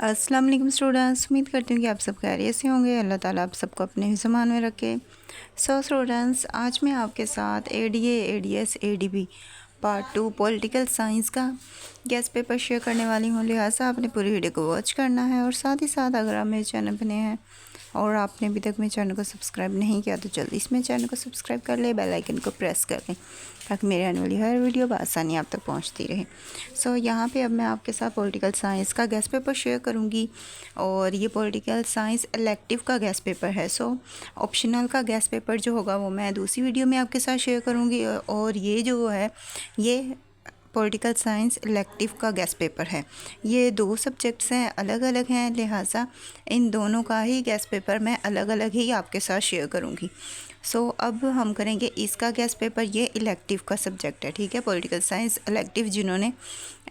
अस्सलाम वालेकुम स्टूडेंट्स, उम्मीद करती हूँ कि आप सब खैरियत से होंगे। अल्लाह ताला आप सबको अपने ही ज़मान में रखे। स्टूडेंट्स, आज मैं आपके साथ ADA, ADS, ADB part 2 political science का गेस्ट पेपर शेयर करने वाली हूँ। लिहाजा आपने पूरी वीडियो को वॉच करना है और साथ ही साथ अगर आप मेरे चैनल पर नए हैं और आपने अभी तक मेरे चैनल को सब्सक्राइब नहीं किया तो जल्दी इसमें चैनल को सब्सक्राइब कर ले, बेल आइकन को प्रेस कर लें ताकि मेरे आने वाली हर वीडियो बआसानी आप तक पहुंचती रहे। यहाँ पे अब मैं आपके साथ पॉलिटिकल साइंस का गेस्ट पेपर शेयर करूंगी और ये पॉलिटिकल साइंस इलेक्टिव का गेस्ट पेपर है। ऑप्शनल का गेस्ट पेपर जो होगा वो मैं दूसरी वीडियो में आपके साथ शेयर करूँगी और ये जो है ये पॉलिटिकल साइंस इलेक्टिव का गेस्ट पेपर है। ये दो सब्जेक्ट्स हैं, अलग अलग हैं, लिहाजा इन दोनों का ही गेस्ट पेपर मैं अलग अलग ही आपके साथ शेयर करूँगी। अब हम करेंगे इसका गेस्ट पेपर। ये इलेक्टिव का सब्जेक्ट है, ठीक है। पॉलिटिकल साइंस इलेक्टिव जिन्होंने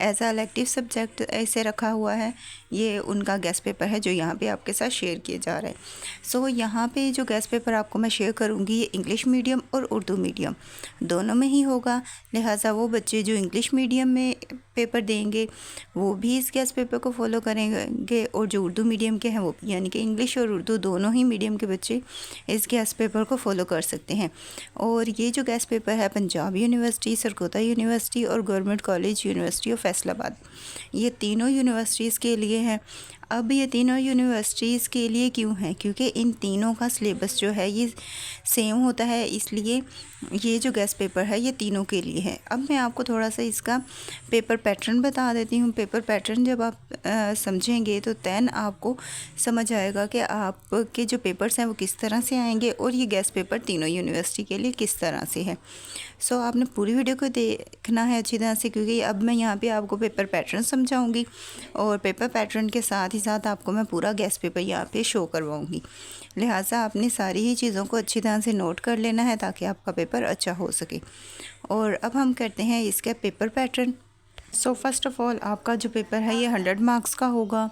एज अ इलेक्टिव सब्जेक्ट ऐसे रखा हुआ है, ये उनका गेस्ट पेपर है जो यहाँ पे आपके साथ शेयर किया जा रहा है। यहाँ पे जो गेस्ट पेपर आपको मैं शेयर करूँगी ये इंग्लिश मीडियम और उर्दू मीडियम दोनों में ही होगा। लिहाजा वो बच्चे जो इंग्लिश मीडियम में पेपर देंगे वो भी इस गेस्ट पेपर को फॉलो करेंगे और जो उर्दू मीडियम के हैं वो यानी कि इंग्लिश और उर्दू दोनों ही मीडियम के बच्चे इस गेस्ट पेपर को फॉलो कर सकते हैं। और ये जो गेस्ट पेपर है पंजाब यूनिवर्सिटी, सरगोदा यूनिवर्सिटी और government college university of Faisalabad, ये तीनों यूनिवर्सिटीज़ के लिए हैं। अब ये तीनों यूनिवर्सिटीज़ के लिए क्यों है? क्योंकि इन तीनों का सिलेबस जो है ये सेम होता है, इसलिए ये जो गेस्ट पेपर है ये तीनों के लिए है। अब मैं आपको थोड़ा सा इसका पेपर पैटर्न बता देती हूँ। पेपर पैटर्न जब आप समझेंगे तो दैन आपको समझ आएगा कि आपके जो पेपर्स हैं वो किस तरह से आएंगे और ये गेस्ट पेपर तीनों यूनिवर्सिटी के लिए किस तरह से है। आपने पूरी वीडियो को देखना है अच्छी तरह से, क्योंकि अब मैं यहाँ पे आपको पेपर पैटर्न समझाऊंगी और पेपर पैटर्न के साथ ही साथ आपको मैं पूरा गेस्ट पेपर यहाँ पे शो करवाऊंगी। लिहाजा आपने सारी ही चीज़ों को अच्छी तरह से नोट कर लेना है ताकि आपका पेपर अच्छा हो सके। और अब हम करते हैं इसका paper pattern. First of all आपका जो पेपर है ये 100 मार्क्स का होगा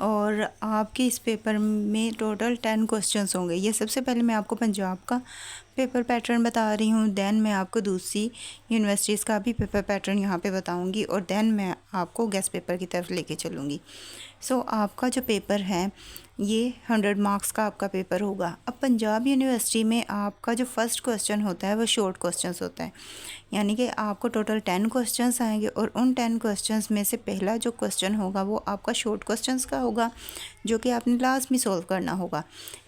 और आपके इस पेपर में टोटल 10 क्वेश्चंस होंगे। ये सबसे पहले मैं आपको पंजाब का पेपर पैटर्न बता रही हूँ, दैन मैं आपको दूसरी यूनिवर्सिटीज़ का भी पेपर पैटर्न यहाँ पे बताऊँगी और दैन मैं आपको गेस्ट पेपर की तरफ लेके चलूँगी। आपका जो पेपर है ये 100 मार्क्स का आपका पेपर होगा। अब पंजाब यूनिवर्सिटी में आपका जो फर्स्ट क्वेश्चन होता है वो शॉर्ट क्वेश्चंस होता है, यानी कि आपको टोटल 10 क्वेश्चंस आएंगे और उन 10 क्वेश्चंस में से पहला जो क्वेश्चन होगा वो आपका शॉर्ट क्वेश्चंस का होगा जो कि आपने लास्ट में सॉल्व करना होगा।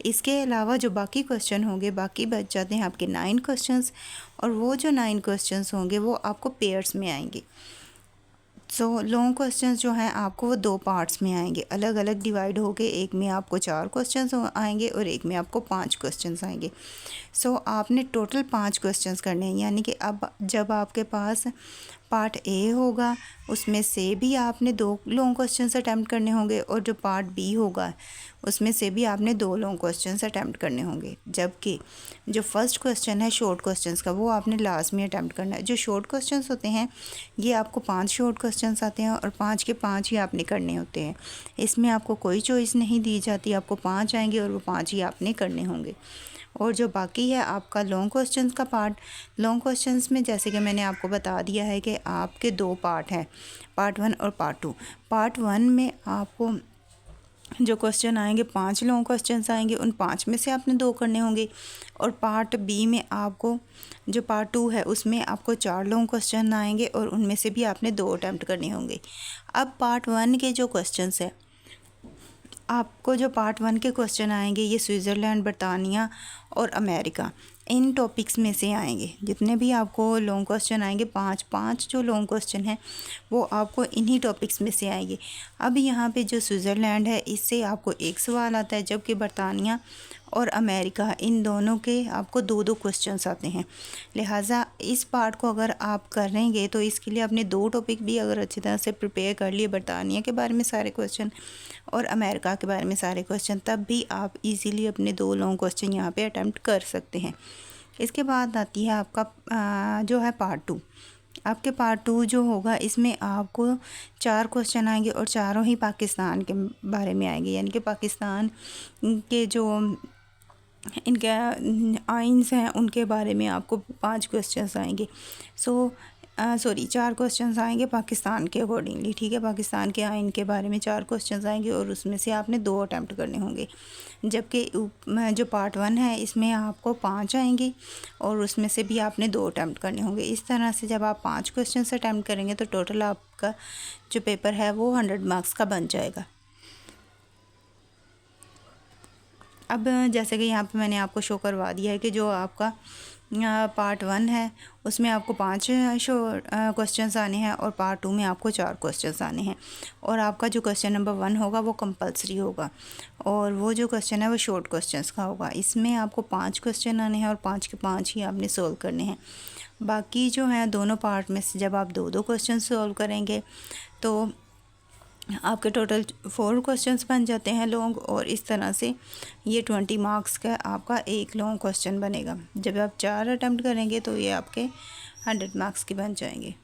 इसके अलावा जो बाकी क्वेश्चन होंगे, बाकी बच जाते हैं आपके 9 क्वेश्चंस और वो जो 9 क्वेश्चंस होंगे वो आपको पेयर्स में आएंगे। लॉन्ग क्वेश्चंस जो हैं आपको वो 2 पार्ट्स में आएंगे, अलग अलग डिवाइड होके। एक में आपको 4 क्वेश्चंस आएंगे और एक में आपको 5 क्वेश्चंस आएंगे। आपने टोटल 5 क्वेश्चंस करने हैं, यानी कि अब जब आपके पास पार्ट ए होगा उसमें से भी आपने 2 लॉन्ग क्वेश्चंस अटैम्प्ट करने होंगे और जो पार्ट बी होगा उसमें से भी आपने 2 लॉन्ग क्वेश्चंस अटैम्प्ट करने होंगे। जबकि जो फर्स्ट क्वेश्चन है शॉर्ट क्वेश्चंस का वो आपने लास्ट में अटैम्प्ट करना है। जो शॉर्ट क्वेश्चंस होते हैं ये आपको 5 शॉर्ट क्वेश्चंस आते हैं और 5 के 5 ही आपने करने होते हैं। इसमें आपको कोई चॉइस नहीं दी जाती, आपको 5 आएंगे और वो 5 ही आपने करने होंगे। और जो बाकी है आपका लॉन्ग क्वेश्चंस का पार्ट, लॉन्ग क्वेश्चंस में जैसे कि मैंने आपको बता दिया है कि आपके 2 पार्ट हैं, पार्ट 1 और पार्ट 2। पार्ट 1 में आपको जो क्वेश्चन आएंगे 5 लॉन्ग क्वेश्चंस आएंगे, उन 5 में से आपने 2 करने होंगे। और पार्ट बी में आपको जो पार्ट 2 है उसमें आपको 4 लॉन्ग क्वेश्चन आएंगे और उनमें से भी आपने 2 अटैम्प्ट करने होंगे। अब पार्ट 1 के जो क्वेश्चंस है, आपको जो पार्ट 1 के क्वेश्चन आएंगे ये स्विट्ज़रलैंड, बरतानिया और अमेरिका, इन टॉपिक्स में से आएंगे। जितने भी आपको लॉन्ग क्वेश्चन आएंगे 5 जो लॉन्ग क्वेश्चन हैं वो आपको इन्हीं टॉपिक्स में से आएंगे। अब यहाँ पे जो स्विट्ज़रलैंड है इससे आपको 1 सवाल आता है, जबकि बरतानिया और अमेरिका इन दोनों के आपको 2 क्वेश्चंस आते हैं। लिहाजा इस पार्ट को अगर आप करेंगे तो इसके लिए आपने 2 टॉपिक भी अगर अच्छी तरह से प्रिपेयर कर लिए, बरतानिया के बारे में सारे क्वेश्चन और अमेरिका के बारे में सारे क्वेश्चन, तब भी आप इजीली अपने 2 लॉन्ग क्वेश्चन यहाँ पे अटैम्प्ट कर सकते हैं। इसके बाद आती है आपका जो है पार्ट 2। आपके पार्ट 2 जो होगा इसमें आपको 4 क्वेश्चन आएंगे और चारों ही पाकिस्तान के बारे में आएंगे, यानी कि पाकिस्तान के जो इनके आइन्स हैं उनके बारे में आपको 5 क्वेश्चंस आएंगे। सॉरी 4 क्वेश्चंस आएंगे पाकिस्तान के अकॉर्डिंगली, ठीक है। पाकिस्तान के आइन के बारे में 4 क्वेश्चंस आएंगे और उसमें से आपने 2 अटैम्प्ट करने होंगे। जबकि जो पार्ट 1 है इसमें आपको 5 आएंगे और उसमें से भी आपने 2 अटैम्प्ट करने होंगे। इस तरह से जब आप 5 क्वेश्चन अटैम्प्ट करेंगे तो टोटल आपका जो पेपर है वो 100 मार्क्स का बन जाएगा। अब जैसे कि यहाँ पे मैंने आपको शो करवा दिया है कि जो आपका पार्ट 1 है उसमें आपको 5 क्वेश्चंस आने हैं और पार्ट 2 में आपको 4 क्वेश्चंस आने हैं। और आपका जो क्वेश्चन नंबर 1 होगा वो कंपलसरी होगा और वो जो क्वेश्चन है वो शॉर्ट क्वेश्चंस का होगा। इसमें आपको 5 क्वेश्चन आने हैं और 5 के 5 ही आपने सोल्व करने हैं। बाकी जो है दोनों पार्ट में से जब आप 2-2 क्वेश्चन सोल्व करेंगे तो आपके टोटल 4 क्वेश्चंस बन जाते हैं लॉन्ग, और इस तरह से ये 20 मार्क्स का आपका एक लॉन्ग क्वेश्चन बनेगा। जब आप 4 अटैम्प्ट करेंगे तो ये आपके 100 मार्क्स के बन जाएंगे।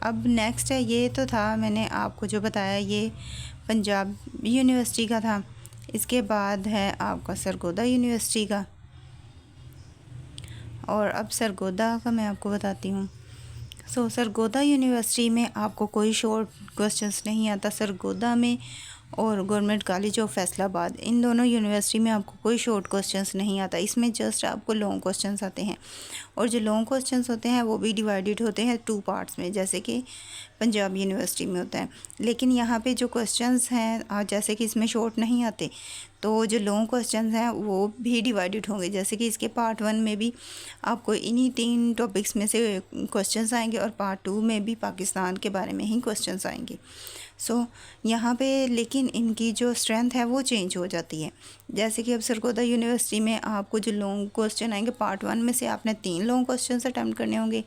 अब नेक्स्ट है, ये तो था मैंने आपको जो बताया ये पंजाब यूनिवर्सिटी का था। इसके बाद है आपका सरगोदा यूनिवर्सिटी का, और अब सरगोदा का मैं आपको बताती हूँ। सरगोदा यूनिवर्सिटी में आपको कोई शॉर्ट क्वेश्चंस नहीं आता। सरगोदा में और गवर्नमेंट कॉलेज ऑफ फैसलाबाद, इन दोनों यूनिवर्सिटी में आपको कोई शॉर्ट क्वेश्चंस नहीं आता। इसमें जस्ट आपको लॉन्ग क्वेश्चंस आते हैं, और जो लॉन्ग क्वेश्चंस होते हैं वो भी डिवाइडेड होते हैं 2 पार्ट्स में, जैसे कि पंजाब यूनिवर्सिटी में होता है। लेकिन यहाँ पे जो क्वेश्चंस हैं जैसे कि इसमें शॉर्ट नहीं आते, तो जो लॉन्ग क्वेश्चंस हैं वो भी डिवाइडेड होंगे। जैसे कि इसके पार्ट 1 में भी आपको इन्हीं 3 टॉपिक्स में से क्वेश्चंस आएंगे और पार्ट 2 में भी पाकिस्तान के बारे में ही क्वेश्चंस आएंगे। यहाँ पे लेकिन इनकी जो स्ट्रेंथ है वो चेंज हो जाती है। जैसे कि अब सरगोदा यूनिवर्सिटी में आपको जो लॉन्ग क्वेश्चन आएंगे पार्ट 1 में से आपने 3 लॉन्ग क्वेश्चन अटैम्प्ट करने होंगे,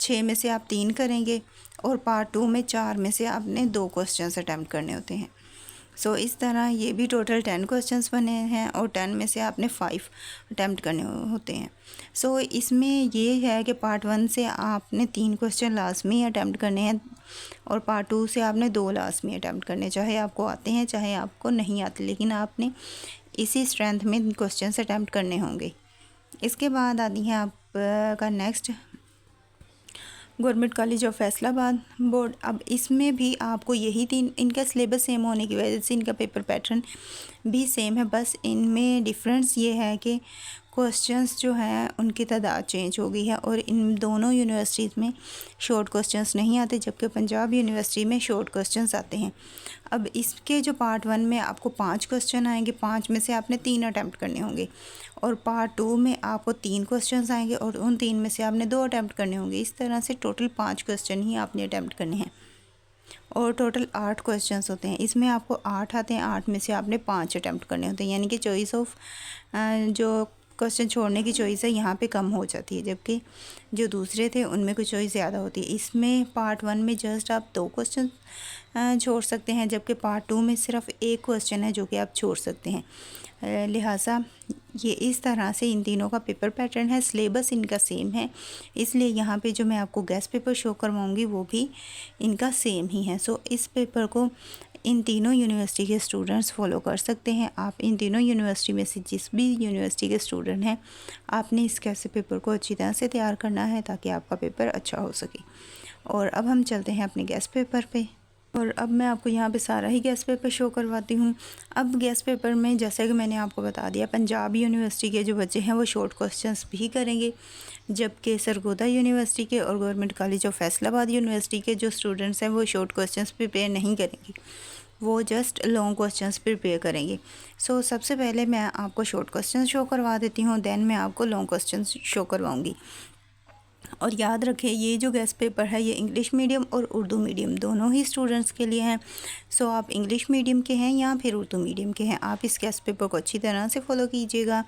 6 में से आप 3 करेंगे, और पार्ट 2 में 4 में से आपने 2 क्वेश्चन अटैम्प्ट करने होते हैं। इस तरह ये भी टोटल 10 क्वेश्चंस बने हैं और 10 में से आपने 5 अटैम्प्ट करने होते हैं। इसमें ये है कि पार्ट 1 से आपने 3 क्वेश्चन लाजमी अटैम्प्ट करने हैं और पार्ट 2 से आपने 2 लाजमी अटैम्प्ट करने, चाहे आपको आते हैं चाहे आपको नहीं आते, लेकिन आपने इसी स्ट्रेंथ में क्वेश्चन अटैम्प्ट करने होंगे। इसके बाद आती है आपका next government college of Faisalabad board. अब इसमें भी आपको यही 3, इनका सिलेबस सेम होने की वजह से इनका पेपर पैटर्न भी सेम है, बस इनमें डिफरेंस ये है कि क्वेश्चंस जो हैं उनकी तादाद चेंज हो गई है, और इन दोनों यूनिवर्सिटीज़ में शॉर्ट क्वेश्चंस नहीं आते, जबकि पंजाब यूनिवर्सिटी में शॉर्ट क्वेश्चंस आते हैं। अब इसके जो पार्ट 1 में आपको 5 क्वेश्चन आएंगे, 5 में से आपने 3 अटैम्प्ट करने होंगे, और पार्ट 2 में आपको 3 क्वेश्चंस आएंगे और उन 3 में से आपने 2 अटैम्प्ट करने होंगे। इस तरह से टोटल 5 क्वेश्चन ही आपने अटैम्प्ट करने हैं, और टोटल 8 क्वेश्चंस होते हैं। इसमें आपको 8 आते हैं, 8 में से आपने 5 अटैम्प्ट करने होते हैं, यानी कि चॉइस ऑफ जो क्वेश्चन छोड़ने की चॉइस है यहाँ पे कम हो जाती है, जबकि जो दूसरे थे उनमें कुछ चॉइस ज़्यादा होती है। इसमें पार्ट 1 में जस्ट आप 2 क्वेश्चन छोड़ सकते हैं, जबकि पार्ट 2 में सिर्फ 1 क्वेश्चन है जो कि आप छोड़ सकते हैं। लिहाजा ये इस तरह से इन तीनों का पेपर पैटर्न है। सिलेबस इनका सेम है, इसलिए यहाँ पे जो मैं आपको गेस्ट पेपर शो करवाऊँगी वो भी इनका सेम ही है। इस पेपर को इन तीनों यूनिवर्सिटी के स्टूडेंट्स फॉलो कर सकते हैं। आप इन तीनों यूनिवर्सिटी में से जिस भी यूनिवर्सिटी के स्टूडेंट हैं, आपने इस कैसे पेपर को अच्छी तरह से तैयार करना है ताकि आपका पेपर अच्छा हो सके। और अब हम चलते हैं अपने गेस्ट पेपर पे, और अब मैं आपको यहाँ पे सारा ही गेस्ट पेपर शो करवाती हूँ। अब गेस्ट पेपर में जैसे कि मैंने आपको बता दिया, पंजाब यूनिवर्सिटी के जो बच्चे हैं वो शॉर्ट क्वेश्चंस भी करेंगे, जबकि सरगोदा यूनिवर्सिटी के और government college of Faisalabad university के जो स्टूडेंट्स हैं वो शॉर्ट क्वेश्चंस प्रिपेयर नहीं करेंगे, वो जस्ट लॉन्ग क्वेश्चंस प्रिपेयर करेंगे। सबसे पहले मैं आपको शॉर्ट क्वेश्चंस शो करवा देती हूँ, देन मैं आपको लॉन्ग क्वेश्चंस शो करवाऊँगी। और याद रखें ये जो गेस्ट पेपर है ये इंग्लिश मीडियम और उर्दू मीडियम दोनों ही स्टूडेंट्स के लिए हैं। सो आप इंग्लिश मीडियम के हैं या फिर उर्दू मीडियम के हैं, आप इस गेस्ट पेपर को अच्छी तरह से फॉलो कीजिएगा।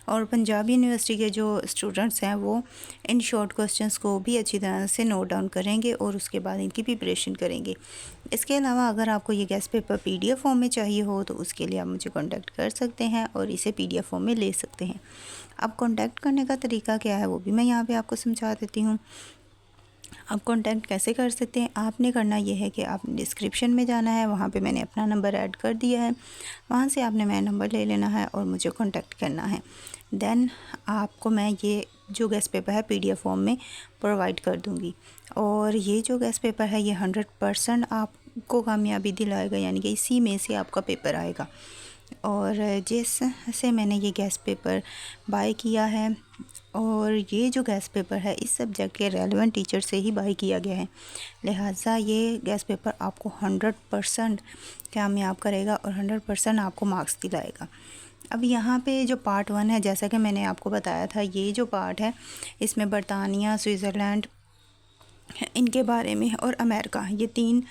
और पंजाब यूनिवर्सिटी के जो स्टूडेंट्स हैं वो इन शॉर्ट क्वेश्चंस को भी अच्छी तरह से नोट डाउन करेंगे और उसके बाद इनकी प्रिपरेशन करेंगे। इसके अलावा अगर आपको ये गेस्ट पेपर PDF फॉर्म में चाहिए हो तो उसके लिए आप मुझे कॉन्टैक्ट कर सकते हैं और इसे PDF फॉर्म में ले सकते हैं। अब कॉन्टैक्ट करने का तरीका क्या है वो भी मैं यहाँ पे आपको समझा देती हूँ। आप कॉन्टैक्ट कैसे कर सकते हैं, आपने करना ये है कि आपने डिस्क्रिप्शन में जाना है, वहाँ पे मैंने अपना नंबर ऐड कर दिया है, वहाँ से आपने मेरा नंबर ले लेना है और मुझे कॉन्टैक्ट करना है। देन आपको मैं ये जो गेस्ट पेपर है PDF फॉर्म में प्रोवाइड कर दूँगी। और ये जो गेस्ट पेपर है ये 100% आपको कामयाबी दिलाएगा, यानी कि इसी में से आपका पेपर आएगा। और जिस से मैंने ये गेस्ट पेपर बाय किया है और ये जो गेस्ट पेपर है इस सब्जेक्ट के रेलेवेंट टीचर से ही बाय किया गया है, लिहाजा ये गेस्ट पेपर आपको 100% कामयाब करेगा और 100% आपको मार्क्स दिलाएगा। अब यहाँ पे जो पार्ट 1 है, जैसा कि मैंने आपको बताया था, ये जो पार्ट है इसमें बरतानिया, स्विट्ज़रलैंड इनके बारे में और अमेरिका, ये 3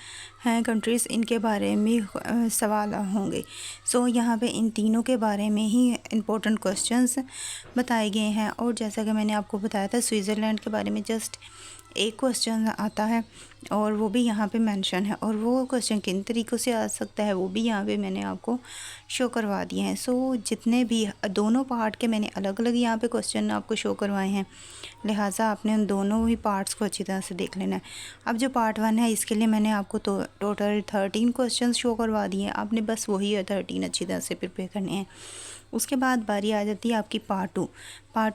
हैं कंट्रीज़, इनके बारे में सवाल होंगे। सो यहाँ पे इन तीनों के बारे में ही इम्पोर्टेंट क्वेश्चंस बताए गए हैं। और जैसा कि मैंने आपको बताया था स्विट्ज़रलैंड के बारे में जस्ट एक क्वेश्चन आता है और वो भी यहाँ पे मेंशन है, और वो क्वेश्चन किन तरीक़ों से आ सकता है वो भी यहाँ पे मैंने आपको शो करवा दिए हैं। सो जितने भी दोनों पार्ट के मैंने अलग अलग यहाँ पे क्वेश्चन आपको शो करवाए हैं, लिहाजा आपने उन दोनों ही पार्ट्स को अच्छी तरह से देख लेना है। अब जो पार्ट 1 है इसके लिए मैंने आपको तो टोटल 13 क्वेश्चन शो करवा दिए हैं, आपने बस वही 13 अच्छी तरह से प्रिपेयर करने हैं। उसके बाद बारी आ जाती है आपकी पार्ट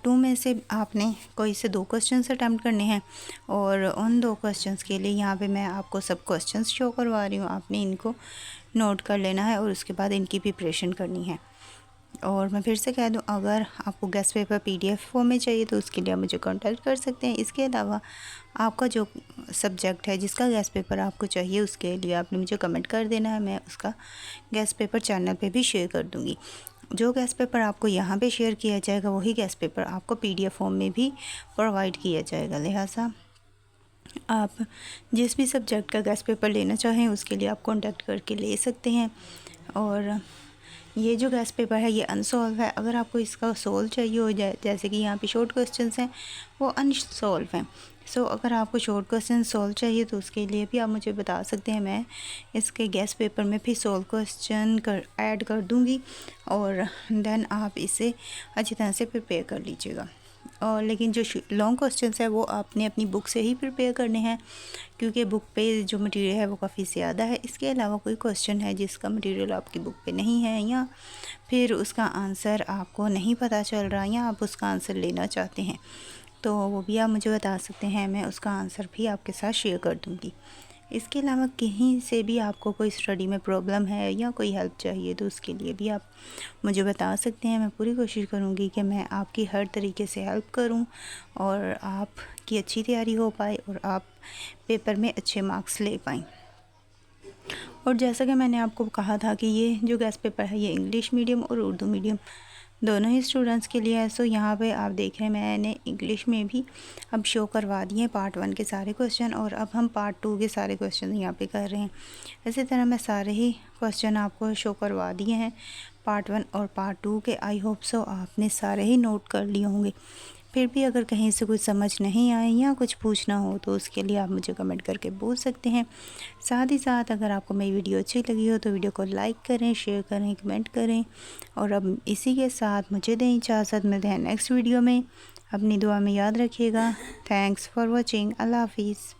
2 में से आपने कोई से 2 क्वेश्चंस अटैम्प्ट करने हैं और उन 2 क्वेश्चंस के लिए यहाँ पे मैं आपको सब क्वेश्चंस शो करवा रही हूँ, आपने इनको नोट कर लेना है और उसके बाद इनकी प्रिपरेशन करनी है। और मैं फिर से कह दूं, अगर आपको गेस्ट पेपर PDF फॉर्म में चाहिए तो उसके लिए आप मुझे कांटेक्ट कर सकते हैं। इसके अलावा आपका जो सब्जेक्ट है जिसका गेस्ट पेपर आपको चाहिए उसके लिए आपने मुझे कमेंट कर देना है, मैं उसका गेस्ट पेपर चैनल पे भी शेयर कर दूँगी। जो गेस्ट पेपर आपको यहाँ पे शेयर किया जाएगा वही गेस्ट पेपर आपको PDF फॉर्म में भी प्रोवाइड किया जाएगा, लिहाजा आप जिस भी सब्जेक्ट का गेस्ट पेपर लेना चाहें उसके लिए आप कांटेक्ट करके ले सकते हैं। और ये जो गेस्ट पेपर है ये अनसॉल्व है, अगर आपको इसका सोल्व चाहिए हो जाए, जैसे कि यहाँ पे शॉर्ट क्वेश्चंस हैं वो अनसॉल्व हैं। सो अगर आपको शॉर्ट क्वेश्चन सॉल्व चाहिए तो उसके लिए भी आप मुझे बता सकते हैं, मैं इसके गेस्ट पेपर में भी सॉल्व क्वेश्चन ऐड कर दूँगी और देन आप इसे अच्छी तरह से प्रिपेयर कर लीजिएगा। और लेकिन जो लॉन्ग क्वेश्चंस है वो आपने अपनी बुक से ही प्रिपेयर करने हैं, क्योंकि बुक पे जो मटेरियल है वो काफ़ी ज़्यादा है। इसके अलावा कोई क्वेश्चन है जिसका मटेरियल आपकी बुक पे नहीं है या फिर उसका आंसर आपको नहीं पता चल रहा या आप उसका आंसर लेना चाहते हैं तो वो भी आप मुझे बता सकते हैं, मैं उसका आंसर भी आपके साथ शेयर कर दूँगी। इसके अलावा कहीं से भी आपको कोई स्टडी में प्रॉब्लम है या कोई हेल्प चाहिए तो उसके लिए भी आप मुझे बता सकते हैं। मैं पूरी कोशिश करूँगी कि मैं आपकी हर तरीके से हेल्प करूँ और आपकी अच्छी तैयारी हो पाए और आप पेपर में अच्छे मार्क्स ले पाएँ। और जैसा कि मैंने आपको कहा था कि ये जो गेस्ट पेपर है ये इंग्लिश मीडियम और उर्दू मीडियम दोनों ही स्टूडेंट्स के लिए है। सो यहाँ पे आप देख रहे हैं मैंने इंग्लिश में भी अब शो करवा दिए हैं पार्ट 1 के सारे क्वेश्चन और अब हम पार्ट 2 के सारे क्वेश्चन यहाँ पे कर रहे हैं। इसी तरह मैं सारे ही क्वेश्चन आपको शो करवा दिए हैं पार्ट 1 और पार्ट 2 के। आई होप सो आपने सारे ही नोट कर लिए होंगे। फिर भी अगर कहीं से कुछ समझ नहीं आए या कुछ पूछना हो तो उसके लिए आप मुझे कमेंट करके पूछ सकते हैं। साथ ही साथ अगर आपको मेरी वीडियो अच्छी लगी हो तो वीडियो को लाइक करें, शेयर करें, कमेंट करें। और अब इसी के साथ मुझे दें इजाज़त, मिलते हैं नेक्स्ट वीडियो में। अपनी दुआ में याद रखिएगा। Thanks for watching. अल्लाह हाफिज़।